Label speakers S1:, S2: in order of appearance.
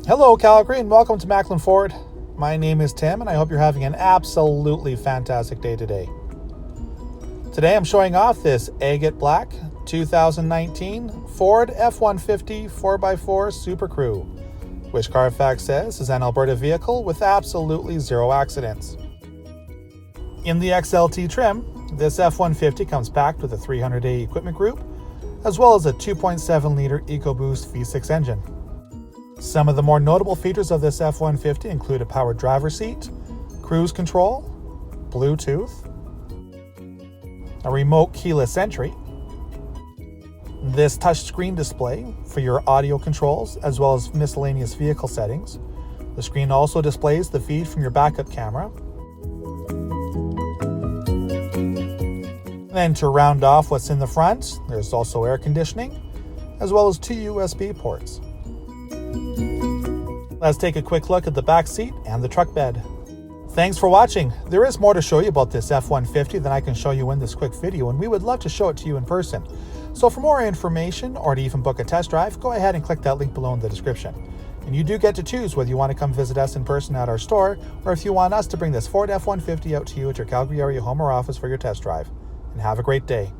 S1: Hello Calgary and welcome to Maclin Ford. My name is Tim and I hope you're having an absolutely fantastic day today. Today I'm showing off this agate black 2019 Ford F-150 4x4 SuperCrew, which CarFax says is an Alberta vehicle with absolutely zero accidents. In the XLT trim, this F-150 comes packed with a 300A equipment group, as well as a 2.7-liter EcoBoost V6 engine. Some of the more notable features of this F-150 include a powered driver's seat, cruise control, Bluetooth, a remote keyless entry, this touchscreen display for your audio controls as well as miscellaneous vehicle settings. The screen also displays the feed from your backup camera. Then to round off what's in the front, there's also air conditioning as well as 2 USB ports. Let's take a quick look at the back seat and the truck bed. Thanks for watching. There is more to show you about this F-150 than I can show you in this quick video, and we would love to show it to you in person. So for more information or to even book a test drive, go ahead and click that link below in the description. And you do get to choose whether you want to come visit us in person at our store or if you want us to bring this Ford F-150 out to you at your Calgary area home or office for your test drive. And have a great day.